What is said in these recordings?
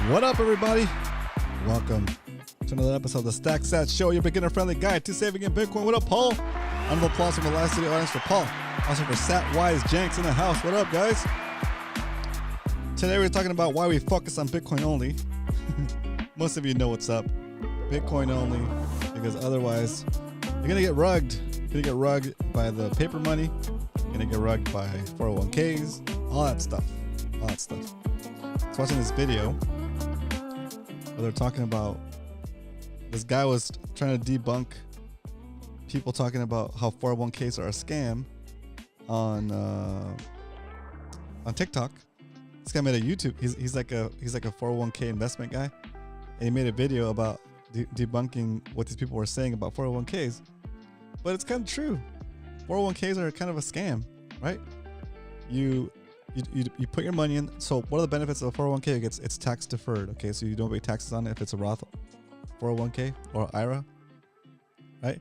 What up, everybody? Welcome to another episode of the StackSats Show, your beginner-friendly guide to saving in Bitcoin. What up, Paul? Round of applause from the live studio audience for Paul. Also for SatWise Jenks in the house. What up, guys? Today we're talking about why we focus on Bitcoin only. Most of you know what's up. Bitcoin only, because otherwise you're going to get rugged. You're going to get rugged by the paper money. You're going to get rugged by 401ks, all that stuff. All that stuff. I was watching this video where they're talking about, this guy was trying to debunk people talking about how 401ks are a scam on TikTok. This guy made a YouTube. He's like a 401k investment guy, and he made a video about debunking what these people were saying about 401ks. But it's kind of true. 401ks are kind of a scam, right? You put your money in. So what are the benefits of a 401k? It's tax deferred. Okay, so you don't pay taxes on it if it's a Roth 401k or IRA, right?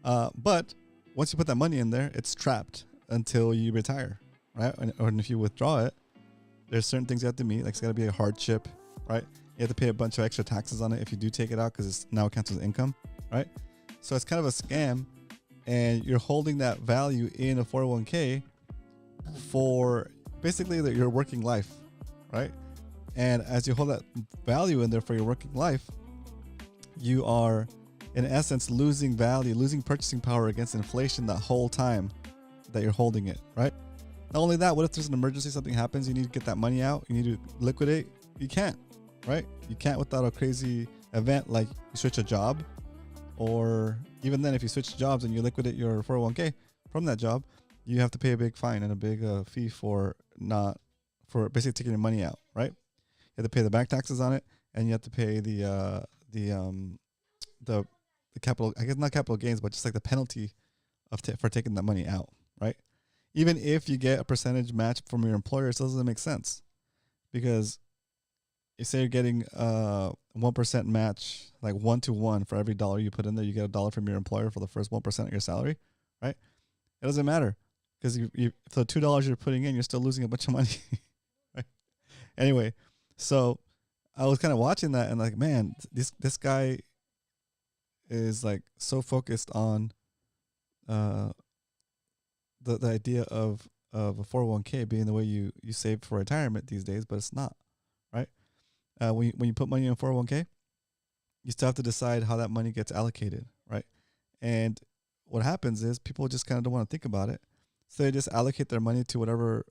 But once you put that money in there, it's trapped until you retire, right? And if you withdraw it, there's certain things you have to meet. Like it's got to be a hardship, right? You have to pay a bunch of extra taxes on it if you do take it out, because it's now counts as income, right? So it's kind of a scam, and you're holding that value in a 401k for basically your working life, right? And as you hold that value in there for your working life, you are in essence losing value, losing purchasing power against inflation that whole time that you're holding it, right? Not only that, what if there's an emergency, something happens, you need to get that money out, you need to liquidate? You can't, right? You can't without a crazy event like you switch a job, or even then if you switch jobs and you liquidate your 401k from that job, you have to pay a big fine and a big fee for basically taking your money out, right? You have to pay the bank taxes on it, and you have to pay the capital, I guess not capital gains, but just like the penalty for taking that money out, right? Even if you get a percentage match from your employer, it still doesn't make sense, because you say you're getting 1% match, like 1-to-1 for every dollar you put in there, you get $1 from your employer for the first 1% of your salary, right? It doesn't matter, because for the $2 you're putting in, you're still losing a bunch of money, right? Anyway, so I was kind of watching that and like, man, this guy is like so focused on the idea of a 401k being the way you save for retirement these days, but it's not, right? When you put money in a 401k, you still have to decide how that money gets allocated, right? And what happens is people just kind of don't want to think about it, so they just allocate their money to whatever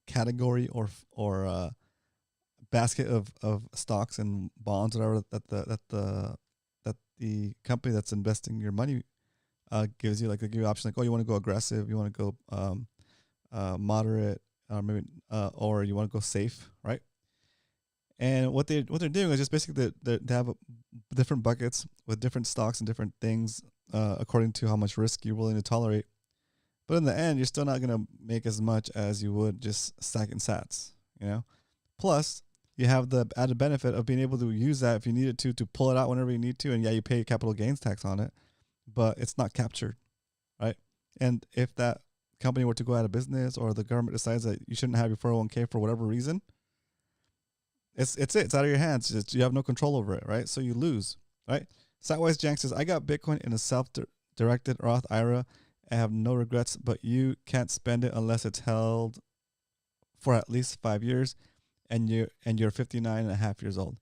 category or basket of stocks and bonds, whatever that the company that's investing your money gives you. Like they give you options like, oh, you want to go aggressive, you want to go moderate, maybe or you want to go safe, right? And what they're doing is just basically they have different buckets with different stocks and different things according to how much risk you're willing to tolerate. But in the end, you're still not going to make as much as you would just stacking sats, you know? Plus, you have the added benefit of being able to use that if you needed to pull it out whenever you need to. And yeah, you pay capital gains tax on it, but it's not captured, right? And if that company were to go out of business, or the government decides that you shouldn't have your 401k for whatever reason, it's out of your hands. You have no control over it, right? So you lose, right? SatWise Jank says, I got Bitcoin in a self-directed Roth IRA. I have no regrets, but you can't spend it unless it's held for at least 5 years, and you're 59 and a half years old.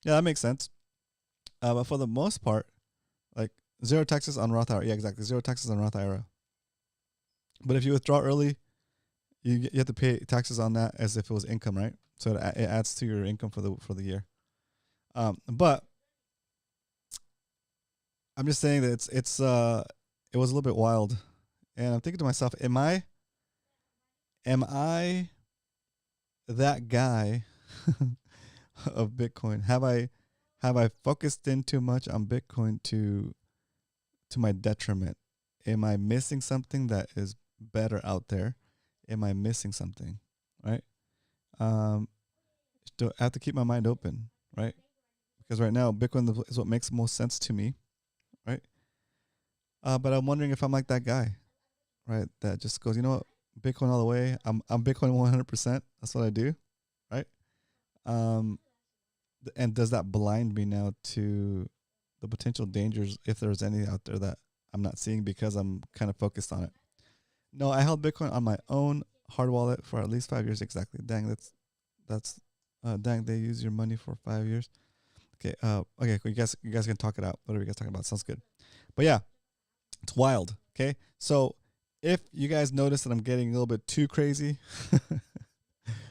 Yeah, that makes sense. But for the most part, like zero taxes on Roth IRA. Yeah, exactly. Zero taxes on Roth IRA. But if you withdraw early, you have to pay taxes on that as if it was income, right? So it adds to your income for the year. But I'm just saying that it was a little bit wild, and I'm thinking to myself, am I that guy of Bitcoin? Have I focused in too much on Bitcoin to my detriment? Am I missing something that is better out there? Am I missing something, right? I have to keep my mind open, right? Because right now Bitcoin is what makes most sense to me, right? But I'm wondering if I'm like that guy, right? That just goes, you know what, Bitcoin all the way. I'm Bitcoin 100%. That's what I do, right? Um, and does that blind me now to the potential dangers, if there's any out there that I'm not seeing because I'm kind of focused on it? No, I held Bitcoin on my own hard wallet for at least 5 years exactly. Dang, that's dang, they use your money for 5 years. Okay, okay, cool. You guys can talk it out. Whatever you guys talking about sounds good. But yeah, it's wild. Okay, so if you guys notice that I'm getting a little bit too crazy,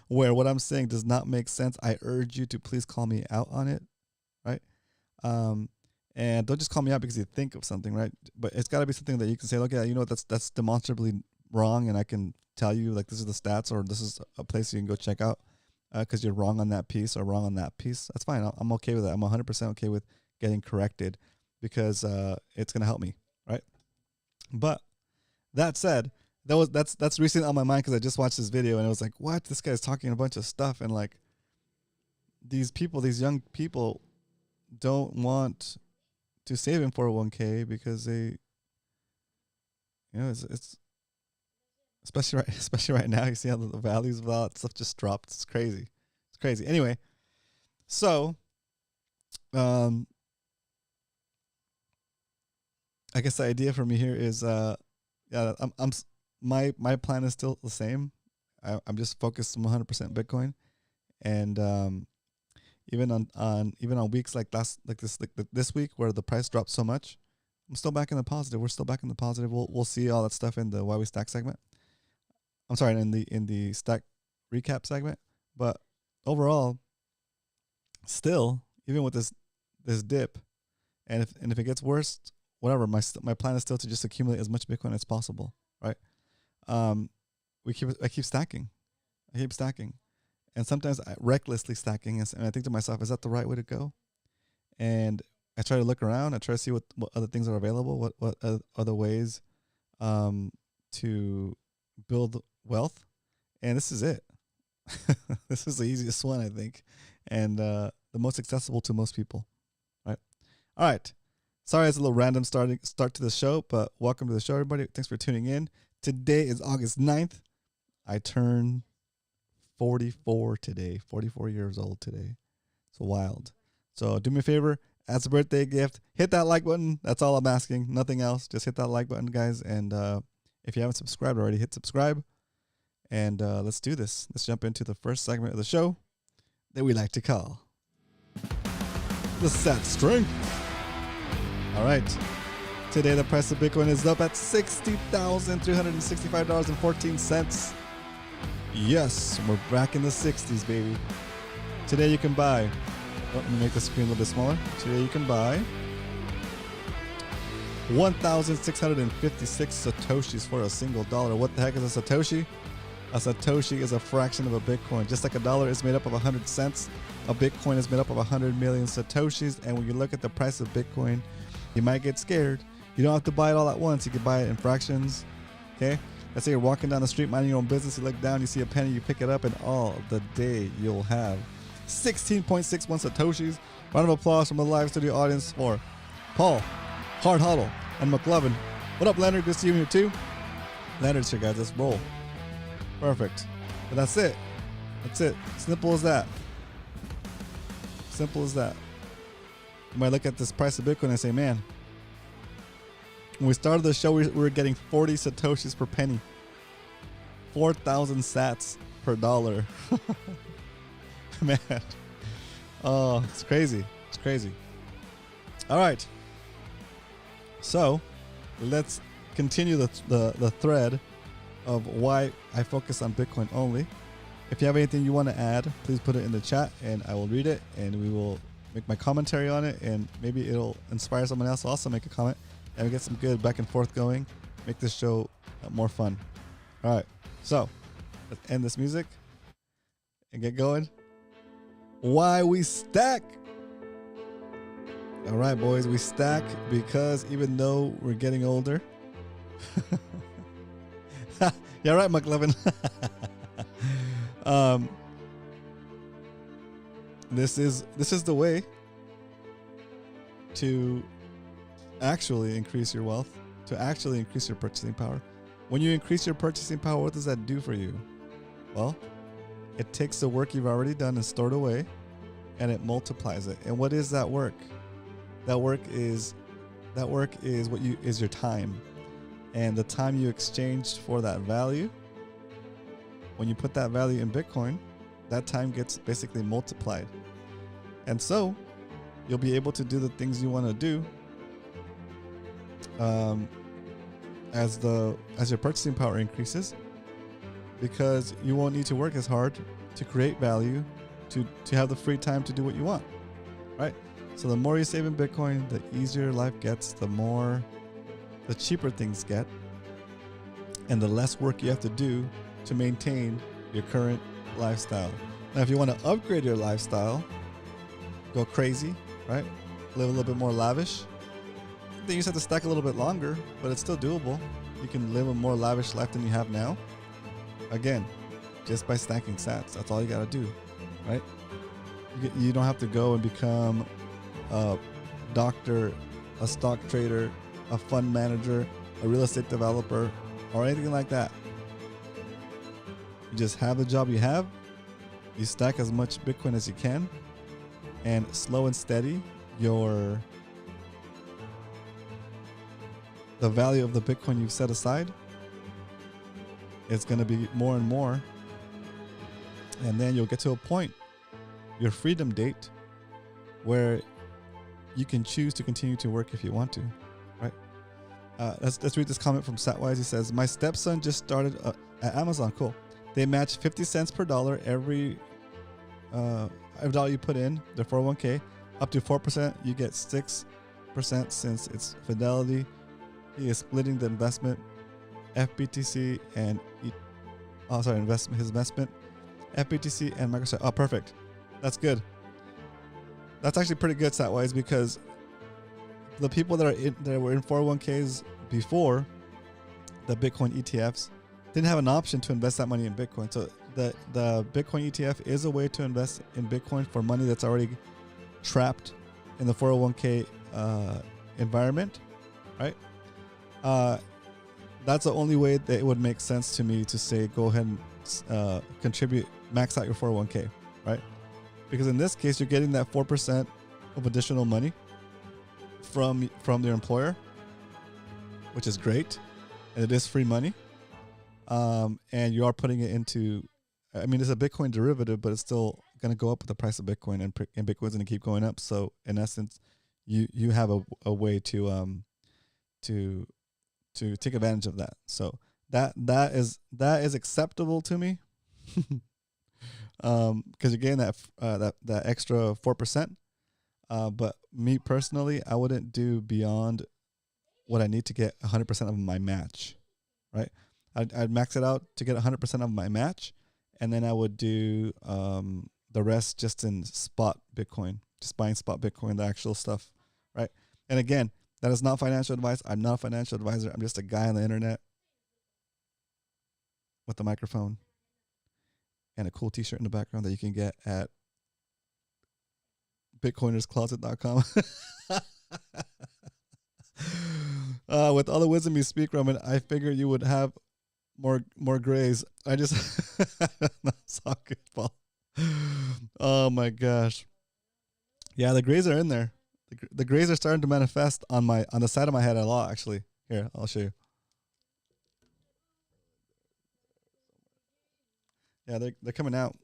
where what I'm saying does not make sense, I urge you to please call me out on it, right? And don't just call me out because you think of something, right? But it's got to be something that you can say, look, yeah, you know what, that's demonstrably wrong, and I can tell you, like, this is the stats, or this is a place you can go check out because you're wrong on that piece or wrong on that piece. That's fine. I'm okay with that. I'm 100% okay with getting corrected because it's gonna help me, right? But that said, that's recently on my mind because I just watched this video and it was like, what? This guy's talking a bunch of stuff, and like these young people don't want to save in 401k because they, it's especially right now. You see how the values of all that stuff just dropped. It's crazy. It's crazy. Anyway, so I guess the idea for me here is yeah, my plan is still the same. I'm just focused on 100% Bitcoin, and even on weeks like this week where the price dropped so much, I'm still back in the positive. We're still back in the positive. We'll see all that stuff in the Why We Stack segment. I'm sorry, in the stack recap segment. But overall, still, even with this dip, and if it gets worse, whatever. My plan is still to just accumulate as much Bitcoin as possible, right? I keep stacking, and sometimes I recklessly stacking, and I think to myself, is that the right way to go? And I try to look around. I try to see what other things are available, what other ways to build wealth, and this is it. This is the easiest one, I think, and the most accessible to most people, right? All right. Sorry, it's a little random start to the show, but welcome to the show, everybody. Thanks for tuning in. Today is August 9th. I turn 44 today, 44 years old today. It's wild. So do me a favor, as a birthday gift, hit that like button. That's all I'm asking. Nothing else. Just hit that like button, guys. And if you haven't subscribed already, hit subscribe. And let's do this. Let's jump into the first segment of the show that we like to call the Sat Strength. All right. Today, the price of Bitcoin is up at $60,365.14. Yes, we're back in the 60s, baby. Today, you can buy. Oh, let me make the screen a little bit smaller. Today, you can buy 1,656 Satoshis for a single dollar. What the heck is a Satoshi? A Satoshi is a fraction of a Bitcoin. Just like a dollar is made up of 100 cents, a Bitcoin is made up of 100 million Satoshis. And when you look at the price of Bitcoin, you might get scared. You don't have to buy it all at once. You can buy it in fractions. Okay? Let's say you're walking down the street minding your own business. You look down, you see a penny, you pick it up, and all the day you'll have 16.61 Satoshis. Round of applause from the live studio audience for Paul, Hard Huddle, and McLovin. What up, Leonard? Good to see you here too. Leonard's here, guys. Let's roll. Perfect. But that's it. That's it. Simple as that. Simple as that. You might look at this price of Bitcoin and say, man, when we started the show, we were getting 40 Satoshis per penny. 4,000 sats per dollar. Man. Oh, it's crazy. It's crazy. All right. So let's continue the thread of why I focus on Bitcoin only. If you have anything you want to add, please put it in the chat and I will read it and we will make my commentary on it, and maybe it'll inspire someone else to also make a comment, and we get some good back and forth going, make this show more fun. All right, so let's end this music and get going. Why we stack? All right, boys, we stack because even though we're getting older, yeah, right, McLovin. This is the way to actually increase your wealth, to actually increase your purchasing power. When you increase your purchasing power, what does that do for you? Well, It takes the work you've already done and stored away, and it multiplies it. And what is that work? That work is what is your time. And the time you exchanged for that value, when you put that value in Bitcoin, that time gets basically multiplied. And so you'll be able to do the things you want to do as your purchasing power increases, because you won't need to work as hard to create value, to have the free time to do what you want, right? So the more you save in Bitcoin, the easier life gets, the cheaper things get, and the less work you have to do to maintain your current lifestyle. Now, if you want to upgrade your lifestyle, go crazy, right? Live a little bit more lavish. Then you just have to stack a little bit longer, but it's still doable. You can live a more lavish life than you have now. Again, just by stacking sats. That's all you got to do, right? You don't have to go and become a doctor, a stock trader, a fund manager, a real estate developer, or anything like that. You just have the job you have. You stack as much Bitcoin as you can, and slow and steady, the value of the Bitcoin you've set aside is going to be more and more. And then you'll get to a point, your freedom date, where you can choose to continue to work if you want to, right? Let's read this comment from Satwise. He says, my stepson just started at Amazon. Cool. They match 50 cents per dollar every dollar you put in, the 401k, up to 4%. You get 6% since it's Fidelity. He is splitting the investment, FBTC and his investment, FBTC and Microsoft. Oh, perfect. That's good. That's actually pretty good, Satwise, because the people that were in 401ks before the Bitcoin ETFs didn't have an option to invest that money in Bitcoin. So the Bitcoin ETF is a way to invest in Bitcoin for money that's already trapped in the 401k environment, right? That's the only way that it would make sense to me to say go ahead and contribute, max out your 401k, right? Because in this case, you're getting that 4% of additional money from your employer, which is great, and it is free money. And you are putting it into, I mean, it's a Bitcoin derivative, but it's still going to go up with the price of Bitcoin, and Bitcoin's going to keep going up. So in essence, you have a way to take advantage of that. So that is acceptable to me, because you're getting that extra 4%. But me personally, I wouldn't do beyond what I need to get 100% of my match, right? I'd max it out to get 100% of my match, and then I would do the rest just in spot Bitcoin, just buying spot Bitcoin, the actual stuff, right? And again, that is not financial advice. I'm not a financial advisor. I'm just a guy on the internet with a microphone and a cool t-shirt in the background that you can get at bitcoinerscloset.com. With all the wisdom you speak, Roman, I figured you would have more grays. I just soccer ball. Oh my gosh. Yeah, the grays are in there. The grays are starting to manifest on the side of my head a lot, actually. Here, I'll show you. Yeah, they're coming out.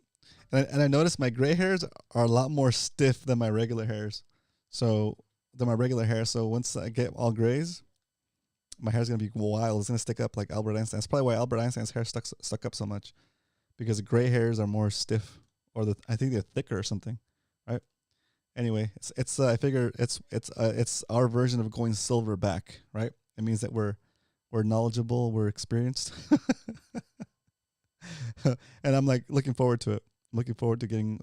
And I noticed my gray hairs are a lot more stiff than my regular hairs. So once I get all grays, my hair's gonna be wild. It's gonna stick up like Albert Einstein. That's probably why Albert Einstein's hair stuck up so much, because the gray hairs are more stiff, or I think they're thicker or something, right? Anyway, I figure it's our version of going silver back, right? It means that we're knowledgeable, we're experienced, and I'm like looking forward to it. I'm looking forward to getting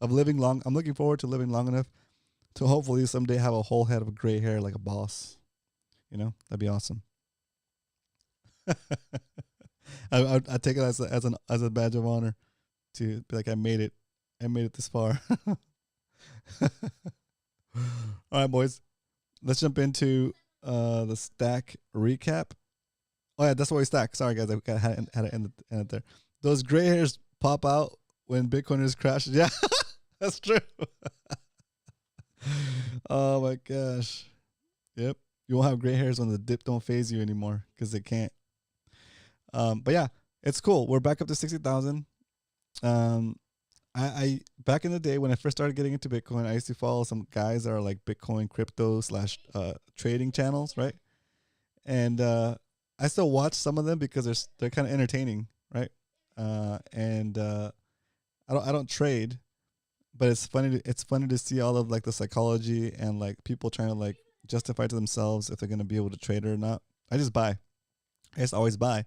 living long. I'm looking forward to living long enough to hopefully someday have a whole head of gray hair like a boss. You know, that'd be awesome. I take it as a badge of honor to be like, I made it this far. All right, boys, let's jump into the stack recap. Oh yeah, that's what we stack. Sorry guys, I had to end it there. Those gray hairs pop out when Bitcoin is crashed. Yeah, that's true. Oh my gosh. Yep. You won't have gray hairs when the dip don't phase you anymore because it can't. But yeah, it's cool. We're back up to 60,000. I back in the day when I first started getting into Bitcoin, I used to follow some guys that are like Bitcoin crypto slash trading channels, right? And I still watch some of them because they're kind of entertaining, right? I don't trade, but it's funny to see all of like the psychology and like people trying to like justify to themselves if they're gonna be able to trade it or not. I just buy. I just always buy,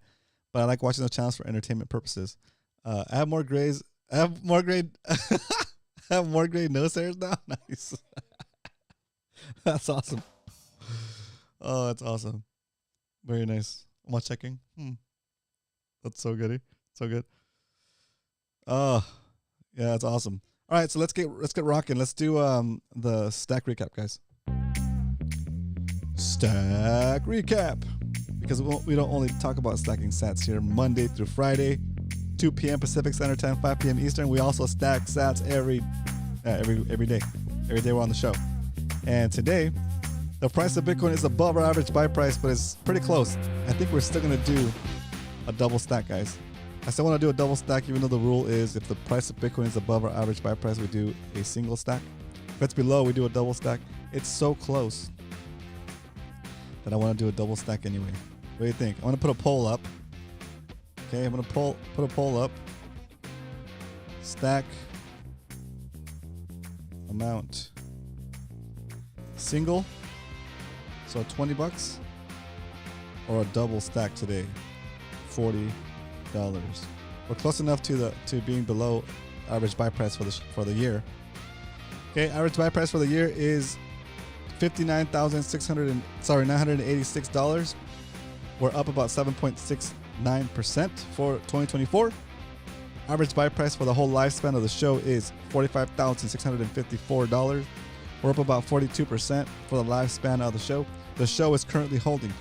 but I like watching the channels for entertainment purposes. I have more grays. I have more grade. I have more grade nose hairs now. Nice. That's awesome. Oh, that's awesome. Very nice. Am I checking? That's so goody. So good. Oh, yeah, that's awesome. All right, so let's get rocking. Let's do the stack recap, guys. Stack recap, because we don't only talk about stacking sats here Monday through Friday, 2 p.m. Pacific Standard Time, 5 p.m. Eastern. We also stack sats every day. Every day we're on the show. And today, the price of Bitcoin is above our average buy price, but it's pretty close. I think we're still gonna do a double stack, guys. I still want to do a double stack, even though the rule is if the price of Bitcoin is above our average buy price, we do a single stack. If it's below, we do a double stack. It's so close that I want to do a double stack anyway. What do you think? I want to put a poll up. Okay, I'm going to put a poll up. Stack amount. Single, so $20, or a double stack today, $40. We're close enough to being below average buy price for the year. Okay, average buy price for the year is $986. We're up about 7.69% for 2024. Average buy price for the whole lifespan of the show is $45,654. We're up about 42% for the lifespan of the show. The show is currently holding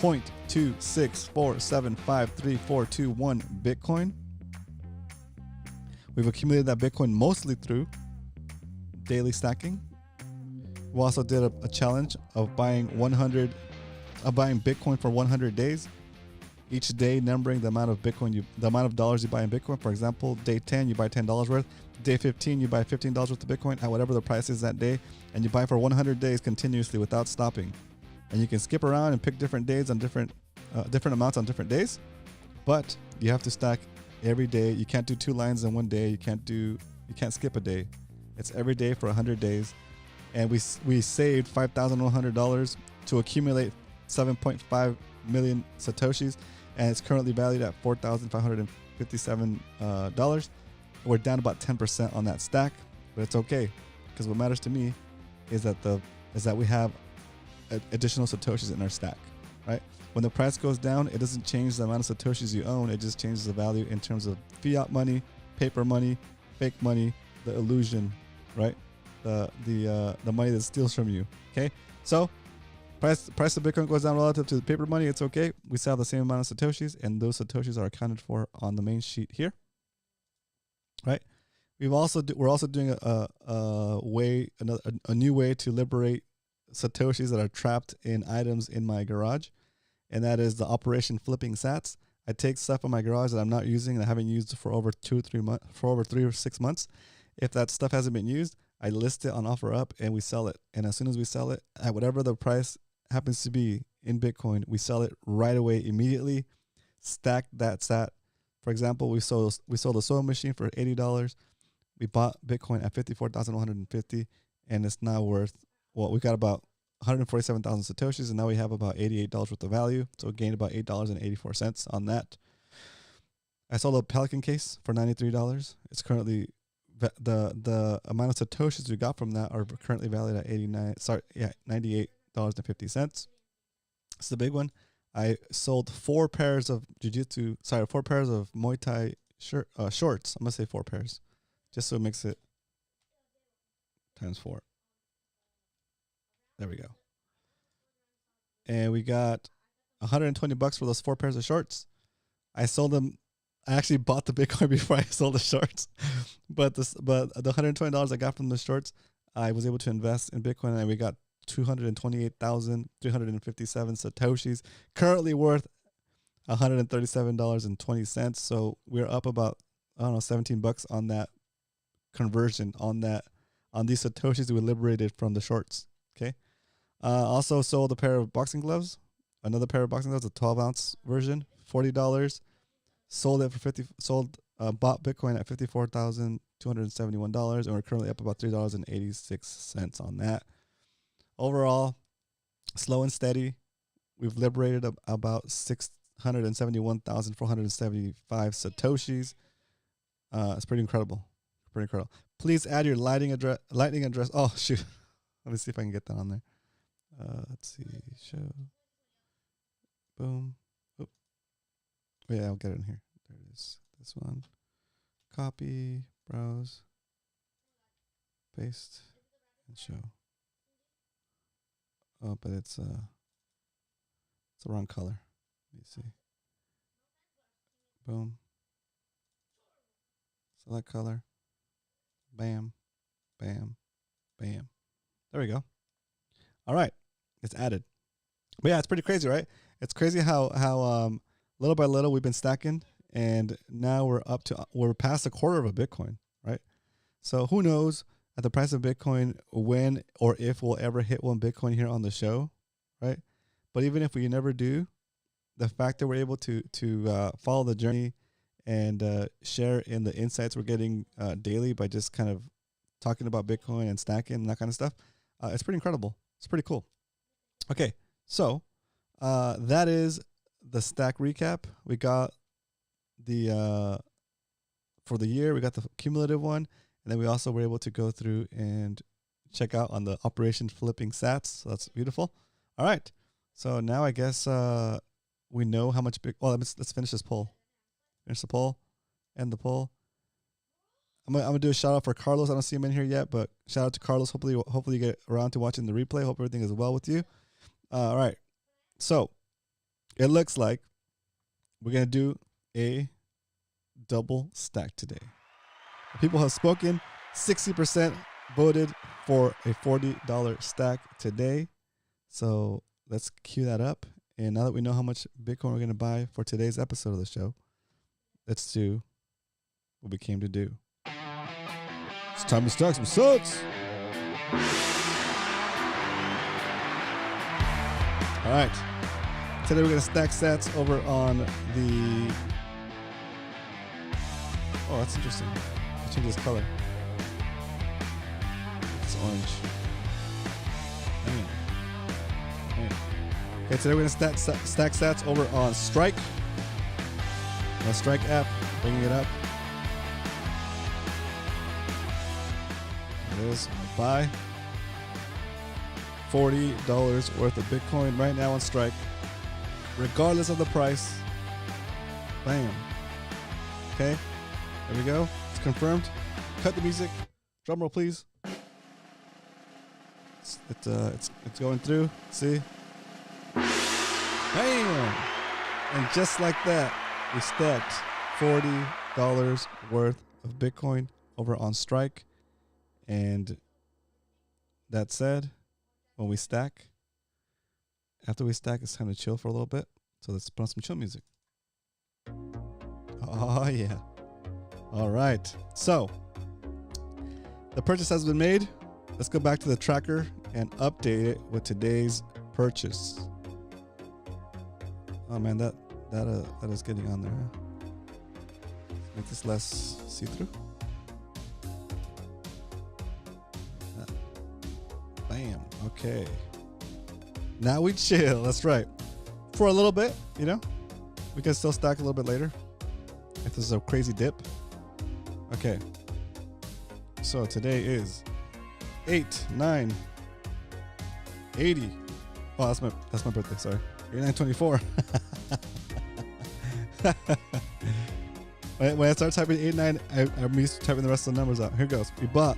0.264753421 Bitcoin. We've accumulated that Bitcoin mostly through daily stacking. We also did a challenge of buying Bitcoin for 100 days. Each day numbering the amount of dollars you buy in Bitcoin. For example, day 10 you buy $10 worth. Day 15 you buy $15 worth of Bitcoin at whatever the price is that day, and you buy for 100 days continuously without stopping. And you can skip around and pick different days on different amounts on different days, but you have to stack every day. You can't do 2 lines in one day. You can't skip a day. It's every day for 100 days. And we saved $5,100 to accumulate 7.5 million Satoshis, and it's currently valued at $4,557. We're down about 10% on that stack, but it's okay, because what matters to me is that we have additional Satoshis in our stack, right? When the price goes down, it doesn't change the amount of Satoshis you own. It just changes the value in terms of fiat money, paper money, fake money, the illusion, right? The money that steals from you. Okay, so price of Bitcoin goes down relative to the paper money. It's okay. We still have the same amount of Satoshis, and those Satoshis are accounted for on the main sheet here, right? We're also doing a new way to liberate Satoshis that are trapped in items in my garage, and that is the Operation Flipping Sats. I take stuff in my garage that I'm not using and I haven't used for over 3 or 6 months. If that stuff hasn't been used, I list it on OfferUp and we sell it. And as soon as we sell it at whatever the price happens to be in Bitcoin, we sell it right away, immediately. Stack that sat. For example, we sold a sewing machine for $80. We bought Bitcoin at 54,150, and it's now worth, we got about 147,000 Satoshis, and now we have about $88 worth of value. So we gained about $8.84 on that. I sold a Pelican case for $93. It's currently the amount of Satoshis we got from that are currently valued at $98.50. It's the big one. I sold 4 pairs of Muay Thai shorts. I'm gonna say 4 pairs, just so it makes it times 4. There we go. And we got $120 for those 4 pairs of shorts. I sold them I actually bought the Bitcoin before I sold the shorts, but the $120 I got from the shorts, I was able to invest in Bitcoin, and we got 228,357 satoshis, currently worth $137.20. So we're up about, I don't know, $17 on that conversion on these satoshis we liberated from the shorts. Okay. Also sold a pair of boxing gloves, another pair of boxing gloves, a 12-ounce version, $40. Sold it for bought Bitcoin at $54,271, and we're currently up about $3.86 on that. Overall, slow and steady. We've liberated about 671,475 satoshis. It's pretty incredible. Pretty incredible. Please add your lightning address. Oh shoot! Let me see if I can get that on there. Let's see. Show. Boom. Oop. Oh, yeah, I'll get it in here. There it is. This one. Copy. Browse. Paste. And show. Oh, but it's the wrong color. Let me see. Boom. Select color. Bam. Bam. Bam. There we go. All right. It's added. But yeah, it's pretty crazy, right? It's crazy how little by little we've been stacking, and now we're past a quarter of a Bitcoin, right? So who knows at the price of Bitcoin when or if we'll ever hit 1 Bitcoin here on the show, right? But even if we never do, the fact that we're able to follow the journey and share in the insights we're getting daily by just kind of talking about Bitcoin and stacking and that kind of stuff, it's pretty incredible. It's pretty cool. Okay, so that is the stack recap. We got the for the year, we got the cumulative one, and then we also were able to go through and check out on the operation flipping sats. So that's beautiful. All right, so now I guess we know how much let's finish this poll. Finish the poll, end the poll. I'm gonna do a shout out for Carlos. I don't see him in here yet, but shout out to Carlos. Hopefully you get around to watching the replay. Hope everything is well with you. All right, so it looks like we're gonna do a double stack today. People have spoken. 60% voted for a $40 stack today. So let's cue that up. And now that we know how much Bitcoin we're gonna buy for today's episode of the show, let's do what we came to do. It's time to stack some sats. All right. Today we're going to stack sats over on the... Oh, that's interesting. Let's change this color. It's orange. Okay, today we're going to stack sats over on Strike. The Strike app, bringing it up. It is. Buy $40 worth of Bitcoin right now on Strike, regardless of the price. Bam. Okay, there we go. It's confirmed. Cut the music. Drum roll, please. It's going through. See? Bam! And just like that, we stacked $40 worth of Bitcoin over on Strike. And that said, when we stack, after we stack, it's time to chill for a little bit. So let's put on some chill music. Oh, yeah. All right. So the purchase has been made. Let's go back to the tracker and update it with today's purchase. Oh, man, that is getting on there. Huh? Let's make this less see-through. Bam. Okay. Now we chill. That's right. For a little bit, you know, we can still stack a little bit later if there's a crazy dip. Okay. So today is 8/9/80. Oh, that's my birthday. Sorry. 8/9/24. When I start typing 8/9, I'm used to typing the rest of the numbers out. Here goes. We bought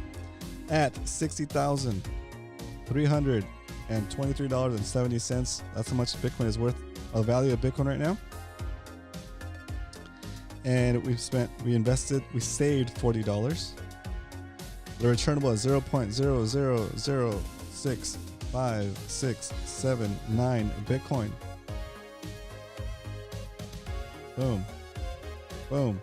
at $60,323.70. That's how much Bitcoin is worth. The value of Bitcoin right now. and we saved $40. They're returnable at 0.00065679 Bitcoin. Boom. Boom.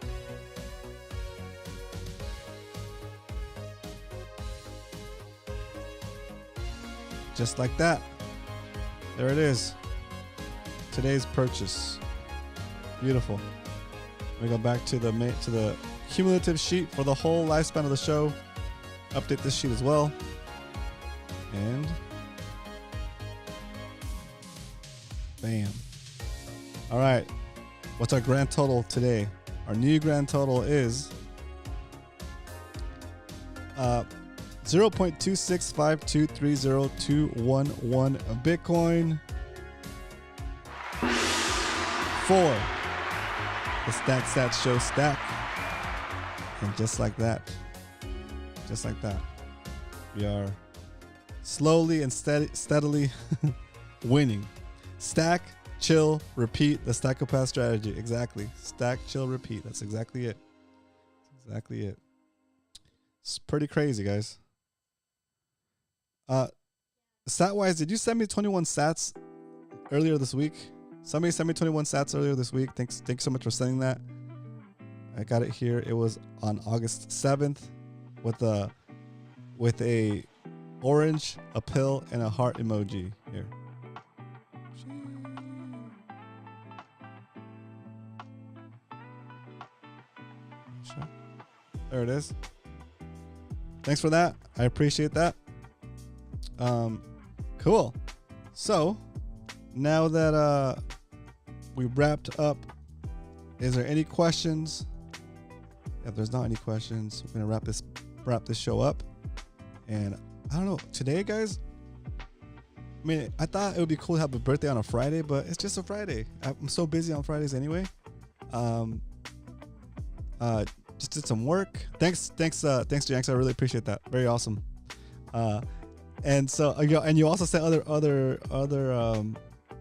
Just like that. There it is. Today's purchase. Beautiful. We go back to the cumulative sheet for the whole lifespan of the show. Update this sheet as well. And bam. All right. What's our grand total today? Our new grand total is 0.265230211 Bitcoin for the Stack Sats Show stack. And just like that, we are slowly and steadily winning. Stack, chill, repeat, the Stackopath strategy. Exactly. Stack, chill, repeat. That's exactly it. It's pretty crazy, guys. Sat-wise, did you send me 21 sats earlier this week? Somebody sent me 21 sats earlier this week. Thanks so much for sending that. I got it here. It was on August 7th with a orange, a pill, and a heart emoji here. There it is. Thanks for that. I appreciate that. Cool. So now that we wrapped up, is there any questions? If there's not any questions, we're gonna wrap this show up. And I don't know, today, guys, I mean, I thought it would be cool to have a birthday on a Friday, but it's just a Friday. I'm so busy on Fridays anyway. Just did some work. Thanks, Janks. I really appreciate that. Very awesome. And so, and you also sent other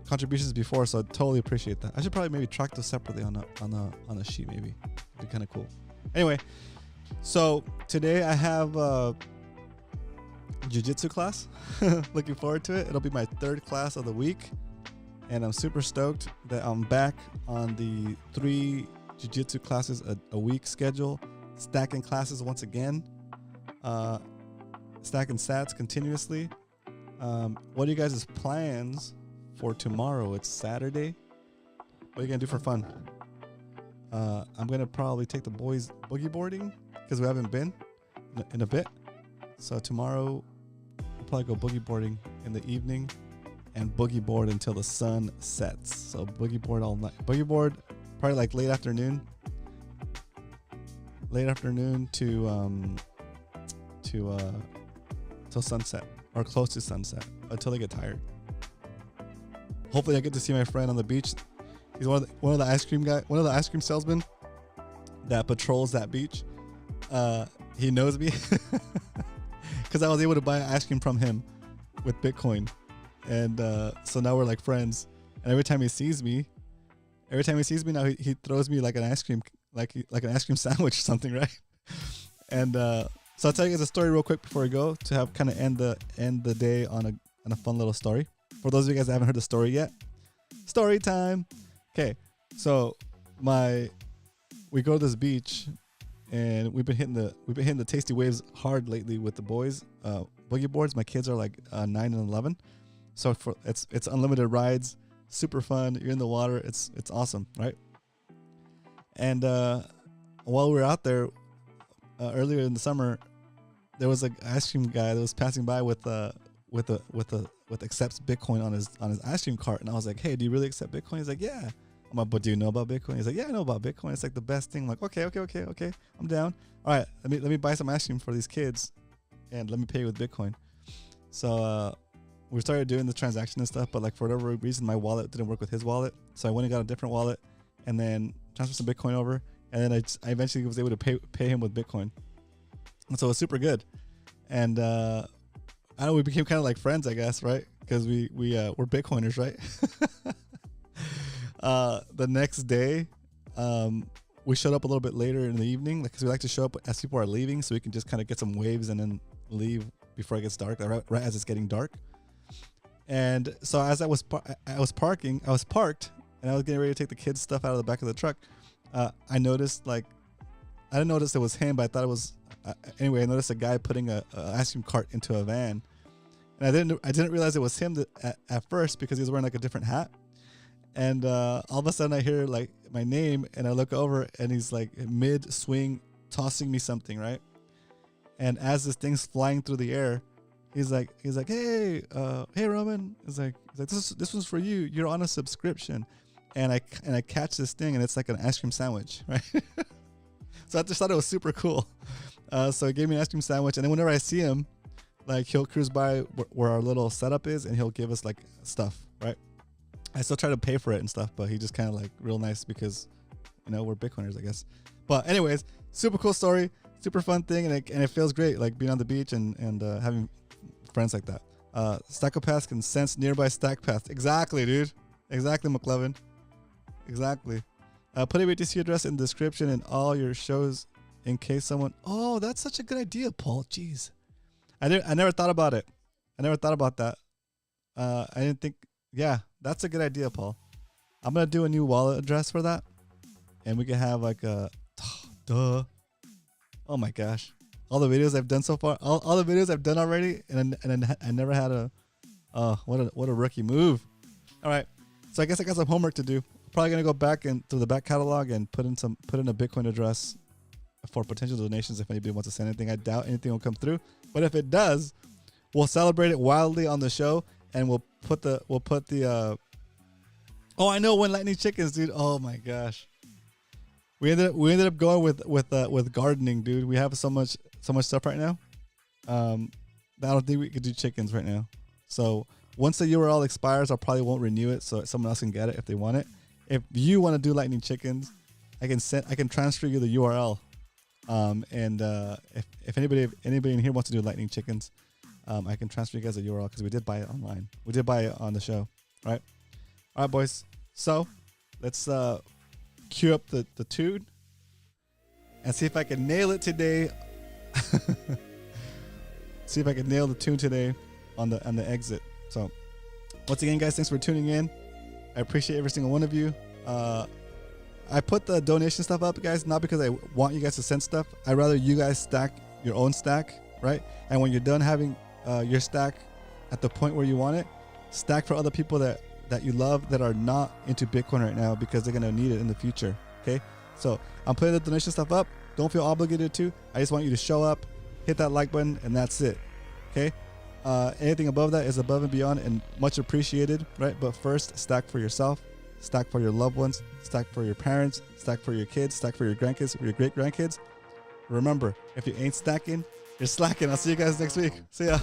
contributions before, so I totally appreciate that. I should probably maybe track those separately on a sheet. Maybe it'd be kind of cool. Anyway, so today I have jiu-jitsu class. Looking forward to it. It'll be my third class of the week, and I'm super stoked that I'm back on the 3 jiu-jitsu classes a week schedule, stacking classes once again, stacking sats continuously. What are you guys' plans for tomorrow? It's Saturday. What are you gonna do for fun? I'm gonna probably take the boys boogie boarding because we haven't been in a bit. So tomorrow we'll probably go boogie boarding in the evening and boogie board until the sun sets. So boogie board all night. Boogie board probably like late afternoon till sunset or close to sunset until they get tired. Hopefully I get to see my friend on the beach. He's one of the ice cream salesmen that patrols that beach. He knows me because I was able to buy ice cream from him with Bitcoin, and so now we're like friends. And every time he sees me now, he throws me like an ice cream, like an ice cream sandwich or something, right? And so I'll tell you guys a story real quick before we go to have kind of end the day on a fun little story. For those of you guys that haven't heard the story yet, story time. Okay, so we go to this beach, and we've been hitting the tasty waves hard lately with the boys. Boogie boards. My kids are like 9 and 11, so it's unlimited rides, super fun. You're in the water. It's awesome, right? And while we were out there earlier in the summer, there was an ice cream guy that was passing by with accepts Bitcoin on his ice cream cart, and I was like, "Hey, do you really accept Bitcoin?" He's like, "Yeah." I'm like, "But do you know about Bitcoin?" He's like, "Yeah, I know about Bitcoin. It's like the best thing." I'm like, "Okay, I'm down. All right, let me buy some ice cream for these kids, and let me pay with Bitcoin." So we started doing the transaction and stuff, but like for whatever reason, my wallet didn't work with his wallet, so I went and got a different wallet, and then transferred some Bitcoin over, and then I eventually was able to pay him with Bitcoin, and so it was super good, and I don't know, we became kind of like friends, I guess, right? Because we're Bitcoiners, right? The next day, we showed up a little bit later in the evening, because we like to show up as people are leaving, so we can just kind of get some waves and then leave before it gets dark, right as it's getting dark. And so as I was parked, and I was getting ready to take the kids' stuff out of the back of the truck. I noticed, like, I didn't notice it was him, but I thought it was. Anyway, I noticed a guy putting a ice cream cart into a van, and I didn't realize it was him at first, because he was wearing like a different hat. And all of a sudden I hear like my name, and I look over, and he's like mid swing tossing me something, right? And as this thing's flying through the air, he's like, hey, Roman. He's like, this was for you. You're on a subscription. And I catch this thing, and it's like an ice cream sandwich, right? So I just thought it was super cool. So he gave me an ice cream sandwich, and then whenever I see him, like, he'll cruise by where our little setup is, and he'll give us like stuff, right? I still try to pay for it and stuff, but he just kind of like real nice, because, you know, we're Bitcoiners, I guess. But anyways, super cool story, super fun thing, and it feels great, like being on the beach and having friends like that. Stackopath can sense nearby stack path. Exactly, dude. Exactly, McLevin. Exactly. Put a BTC address in the description in all your shows in case someone. Oh, that's such a good idea, Paul. Jeez, I never thought about it. I never thought about that. I didn't think. Yeah, that's a good idea, Paul. I'm gonna do a new wallet address for that, and we can have like a. Duh. Oh my gosh, all the videos I've done so far, all the videos I've done already, and I never had a. What a rookie move. All right, so I guess I got some homework to do. Probably gonna go back into the back catalog and put in a Bitcoin address for potential donations if anybody wants to send anything. I doubt anything will come through, but if it does, we'll celebrate it wildly on the show, and we'll put the oh, I know, when Lightning Chickens, dude. Oh my gosh, we ended up going with gardening, dude. We have so much stuff right now. I don't think we could do chickens right now. So once the URL expires, I probably won't renew it, so someone else can get it if they want it. If you want to do Lightning Chickens, I can transfer you the URL. And if anybody in here wants to do Lightning Chickens, I can transfer you guys the URL, because we did buy it online. We did buy it on the show, right? All right, boys. So let's cue up the tune and see if I can nail it today. See if I can nail the tune today on the exit. So once again, guys, thanks for tuning in. I appreciate every single one of you. I put the donation stuff up, guys, not because I want you guys to send stuff. I'd rather you guys stack your own stack, right? And when you're done having your stack at the point where you want it, stack for other people that you love that are not into Bitcoin right now, because they're going to need it in the future, okay? So I'm putting the donation stuff up. Don't feel obligated to. I just want you to show up, hit that like button, and that's it, okay? Anything above that is above and beyond and much appreciated, right? But first, stack for yourself, stack for your loved ones, stack for your parents, stack for your kids, stack for your grandkids, for your great grandkids. Remember, if you ain't stacking, you're slacking. I'll see you guys next week. See ya.